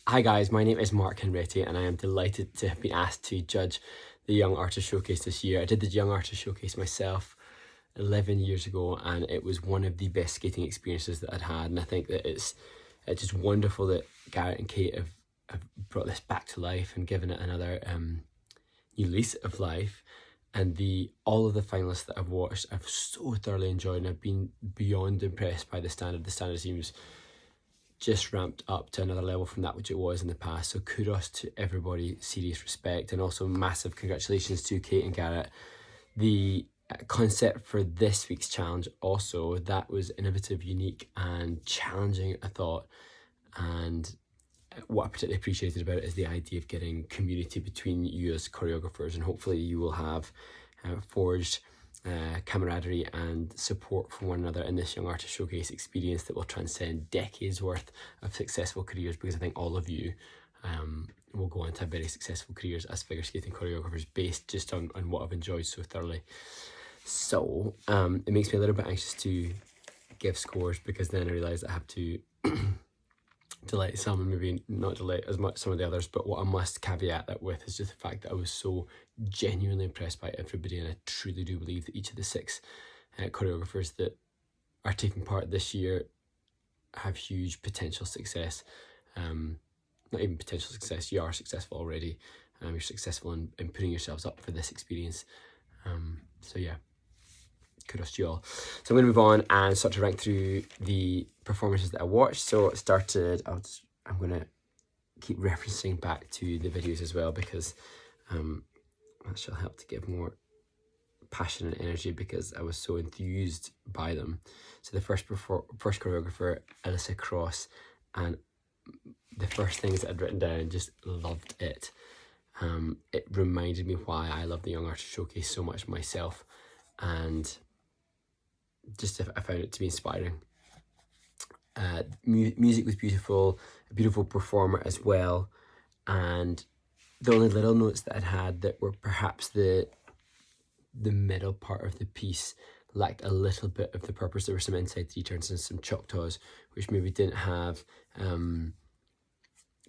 Hi guys, my name is Mark Henretti and I am delighted to have been asked to judge the Young Artist Showcase this year. I did the Young Artist Showcase myself 11 years ago and it was one of the best skating experiences that I'd had, and I think that it's just wonderful that Garrett and Kate have brought this back to life and given it another new lease of life. And all of the finalists that I've watched I've so thoroughly enjoyed, and I've been beyond impressed by the standard. The standard seems just ramped up to another level from that which it was in the past. So kudos to everybody, serious respect, and also massive congratulations to Kate and Garrett. The concept for this week's challenge also, that was innovative, unique and challenging, I thought. And what I particularly appreciated about it is the idea of getting community between you as choreographers, and hopefully you will have forged camaraderie and support from one another in this Young Artist Showcase experience that will transcend decades worth of successful careers, because I think all of you will go on to have very successful careers as figure skating choreographers based just on what I've enjoyed so thoroughly. So it makes me a little bit anxious to give scores, because then I realise I have to delight some and maybe not delight as much some of the others. But what I must caveat that with is just the fact that I was so genuinely impressed by everybody, and I truly do believe that each of the 6 choreographers that are taking part this year have huge potential success. Not even potential success, you are successful already. You're successful in putting yourselves up for this experience. So yeah, kudos to you all. So I'm going to move on and start to rank through the performances that I watched. So it started, I'm going to keep referencing back to the videos as well, because that shall help to give more passion and energy, because I was so enthused by them. So the first choreographer, Alyssa Cross, and the first things that I'd written down, just loved it. It reminded me why I love the Young Artist Showcase so much myself, and just I found it to be inspiring. Music was beautiful, a beautiful performer as well, and the only little notes that I'd had that were perhaps the middle part of the piece lacked a little bit of the purpose. There were some inside 3 turns and some Choctaws which maybe didn't have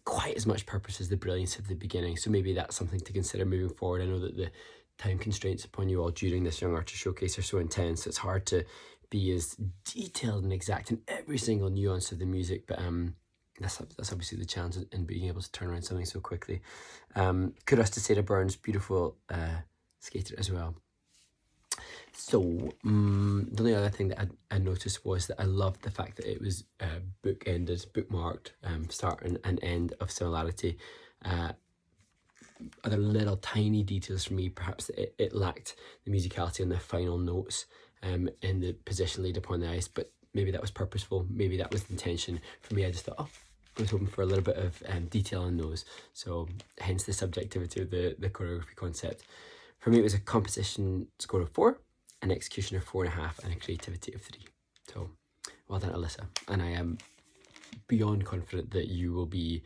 quite as much purpose as the brilliance of the beginning. So maybe that's something to consider moving forward. I know that the time constraints upon you all during this Young Artist Showcase are so intense, it's hard to be as detailed and exact in every single nuance of the music, but that's obviously the challenge in being able to turn around something so quickly. Kudos to Sarah Burns, beautiful skater as well. So the only other thing that I noticed was that I loved the fact that it was bookmarked, start and end of similarity. Other little tiny details for me, perhaps that it lacked the musicality and the final notes in the position laid upon the ice, but maybe that was purposeful, maybe that was the intention. For me, I just thought, I was hoping for a little bit of detail in those, so hence the subjectivity of the choreography concept. For me, it was a composition score of 4, an execution of 4.5, and a creativity of 3. So well done, Alyssa, and I am beyond confident that you will be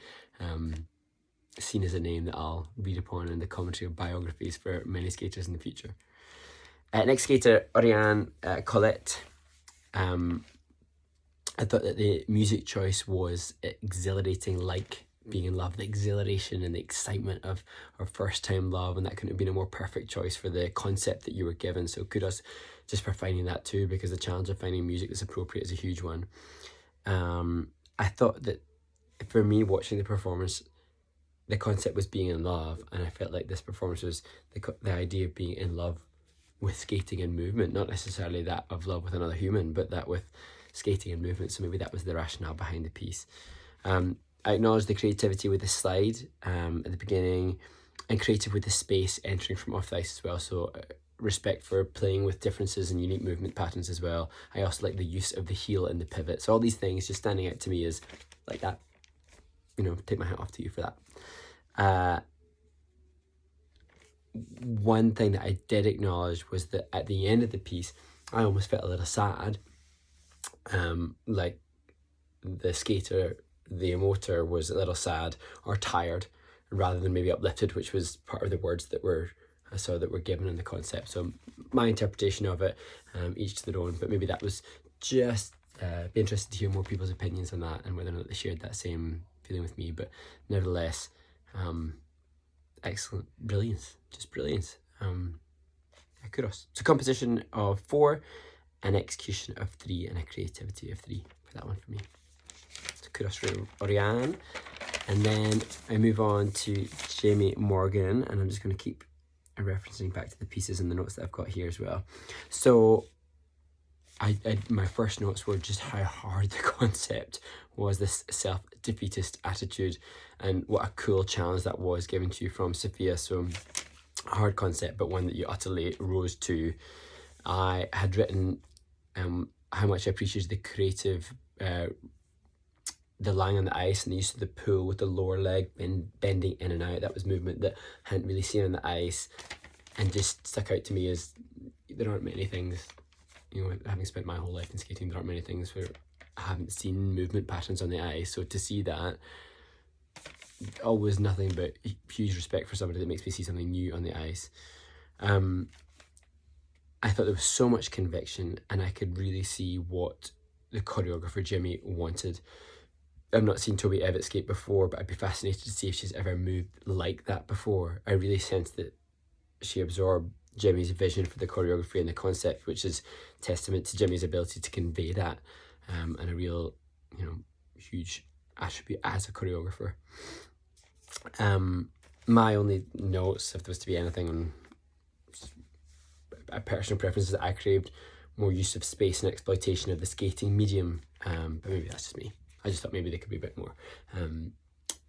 seen as a name that I'll read upon in the commentary of biographies for many skaters in the future. Next skater, Oriane Colette. I thought that the music choice was exhilarating, like being in love, the exhilaration and the excitement of our first time love, and that couldn't have been a more perfect choice for the concept that you were given. So kudos just for finding that too, because the challenge of finding music that's appropriate is a huge one. I thought that for me, watching the performance, the concept was being in love, and I felt like this performance was the idea of being in love with skating and movement, not necessarily that of love with another human, but that with skating and movement. So maybe that was the rationale behind the piece. I acknowledge the creativity with the slide at the beginning, and creative with the space entering from off the ice as well. So respect for playing with differences and unique movement patterns as well. I also like the use of the heel and the pivot. So all these things just standing out to me is like that. Take my hat off to you for that. One thing that I did acknowledge was that at the end of the piece, I almost felt a little sad. Like the skater, the emoter, was a little sad or tired rather than maybe uplifted, which was part of the words that I saw that were given in the concept. So my interpretation of it, each to their own, but maybe that was just be interested to hear more people's opinions on that and whether or not they shared that same feeling with me, but nevertheless, excellent, brilliance, just brilliance. Kudos. So composition of 4, an execution of 3, and a creativity of 3 for that one for me. So kudos for Oriane. And then I move on to Jamie Morgan, and I'm just going to keep referencing back to the pieces and the notes that I've got here as well. So my first notes were just how hard the concept was, this self-defeatist attitude, and what a cool challenge that was given to you from Sophia. So a hard concept, but one that you utterly rose to. I had written how much I appreciated the creative, the lying on the ice and the use of the pull with the lower leg bending in and out. That was movement that I hadn't really seen on the ice, and just stuck out to me as there aren't many things, having spent my whole life in skating, there aren't many things where I haven't seen movement patterns on the ice. So to see that, always nothing but huge respect for somebody that makes me see something new on the ice. I thought there was so much conviction, and I could really see what the choreographer Jimmy wanted. I've not seen Toby Evett skate before, but I'd be fascinated to see if she's ever moved like that before. I really sensed that she absorbed Jimmy's vision for the choreography and the concept, which is testament to Jimmy's ability to convey that, and a real, huge attribute as a choreographer. My only notes, if there was to be anything on personal preferences, I craved more use of space and exploitation of the skating medium, but maybe that's just me. I just thought maybe there could be a bit more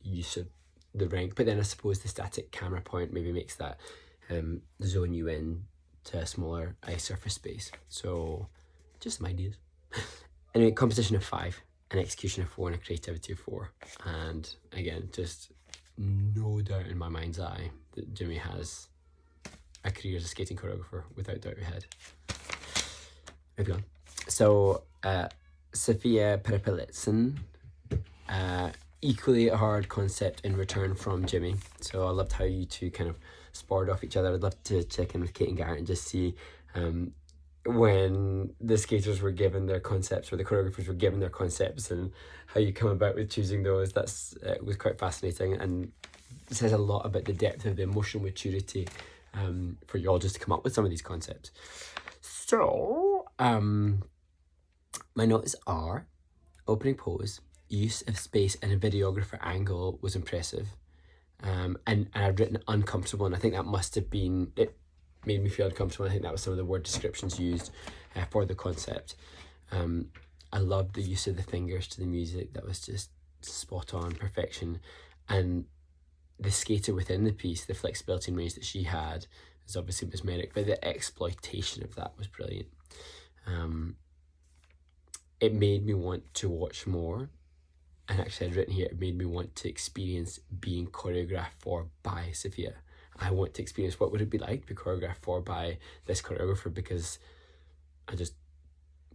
use of the rink, but then I suppose the static camera point maybe makes that zone you in to a smaller ice surface space. So just some ideas. Anyway, composition of 5, an execution of 4, and a creativity of 4. And again, just no doubt in my mind's eye that Jimmy has a career as a skating choreographer, without doubt ahead. Moving on. So Sophia Perepelitsen, equally a hard concept in return from Jimmy. So I loved how you two kind of sparred off each other. I'd love to check in with Kate and Garrett and just see when the skaters were given their concepts, or the choreographers were given their concepts, and how you come about with choosing those. It was quite fascinating, and it says a lot about the depth of the emotional maturity for you all just to come up with some of these concepts. So my notes are: opening pose, use of space, and a videographer angle was impressive. And I've written uncomfortable, and I think that must have been, it made me feel uncomfortable. I think that was some of the word descriptions used for the concept. I loved the use of the fingers to the music. That was just spot on, perfection. And the skater within the piece, the flexibility and range that she had is obviously mesmeric, but the exploitation of that was brilliant. It made me want to watch more. And actually I'd written here, it made me want to experience being choreographed for by Sophia. I want to experience what would it be like to be choreographed for by this choreographer, because I just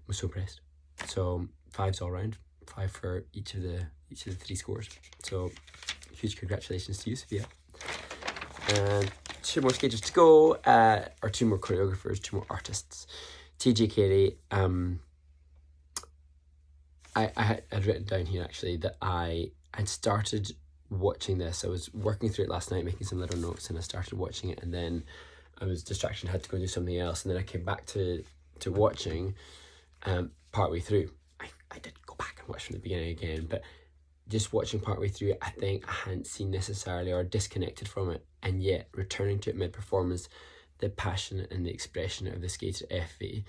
was so impressed. So 5s all round, 5 for each of the 3 scores. So huge congratulations to you, Sophia. And 2 more skaters to go, or 2 more choreographers, 2 more artists. TJ Carey, I had written down here actually that I had started watching this. I was working through it last night, making some little notes, and I started watching it, and then I was distracted and had to go and do something else, and then I came back to watching partway through. I did go back and watch from the beginning again, but just watching partway through it, I think I hadn't seen necessarily, or disconnected from it, and yet returning to it mid-performance, the passion and the expression of the skater Effie,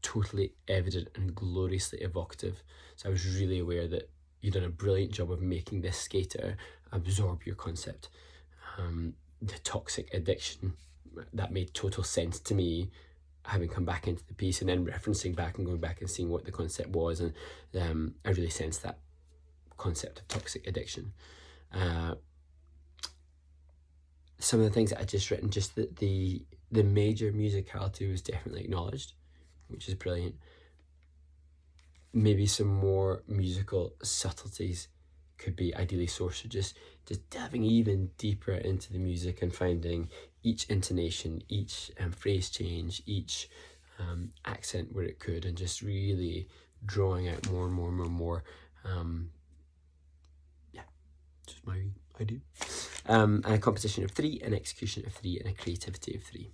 totally evident and gloriously evocative. So I was really aware that you've done a brilliant job of making this skater absorb your concept. The toxic addiction, that made total sense to me, having come back into the piece and then referencing back and going back and seeing what the concept was, and I really sensed that concept of toxic addiction. Some of the things that I just written, just that the major musicality was definitely acknowledged, which is brilliant. Maybe some more musical subtleties could be ideally sourced, so just delving even deeper into the music and finding each intonation, each phrase change, each accent where it could, and just really drawing out more and more and more and more. I do. And a composition of 3, an execution of 3, and a creativity of 3.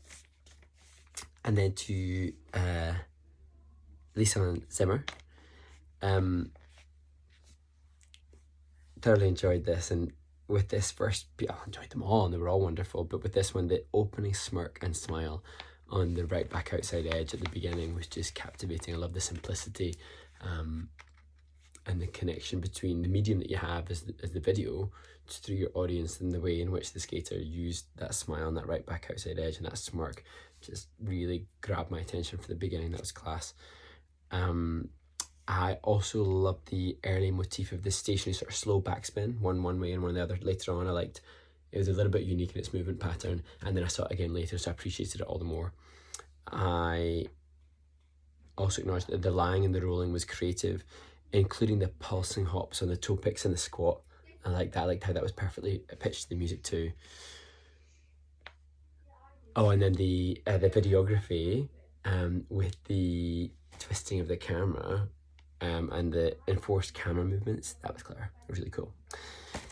And then to Lisa Zimmer. Thoroughly enjoyed this, and with this first, I enjoyed them all and they were all wonderful, but with this one, the opening smirk and smile on the right back outside edge at the beginning was just captivating. I love the simplicity and the connection between the medium that you have as the video through your audience, and the way in which the skater used that smile and that right back outside edge and that smirk just really grabbed my attention from the beginning. That was class. I also loved the early motif of the stationary sort of slow backspin, one way and one the other. Later on, I liked it was a little bit unique in its movement pattern, and then I saw it again later, so I appreciated it all the more. I also acknowledged that the lying and the rolling was creative, including the pulsing hops on the toe picks and the squat. I liked that. I liked how that was perfectly pitched to the music too. Oh, and then the videography with the twisting of the camera and the enforced camera movements, that was clever. It was really cool.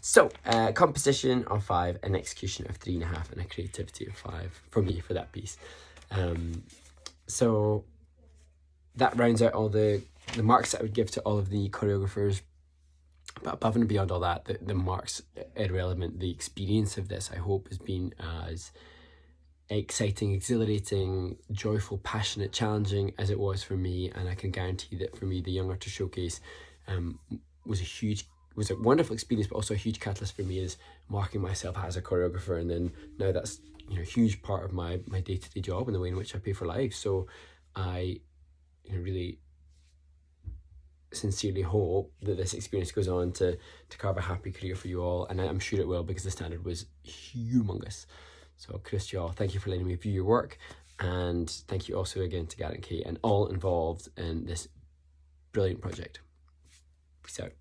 So, composition of 5, an execution of 3.5, and a creativity of 5 for me for that piece. So that rounds out all the marks that I would give to all of the choreographers. But above and beyond all that, the marks are irrelevant. The experience of this, I hope, has been as exciting, exhilarating, joyful, passionate, challenging as it was for me. And I can guarantee that for me, the Young Artist Showcase was a wonderful experience, but also a huge catalyst for me as marking myself as a choreographer. And then now that's a huge part of my day-to-day job and the way in which I pay for life. So I really sincerely hope that this experience goes on to carve a happy career for you all, and I'm sure it will, because the standard was humongous. So kudos to you all. Thank you for letting me view your work, and thank you also again to Garrett and Kate and all involved in this brilliant project. Peace out.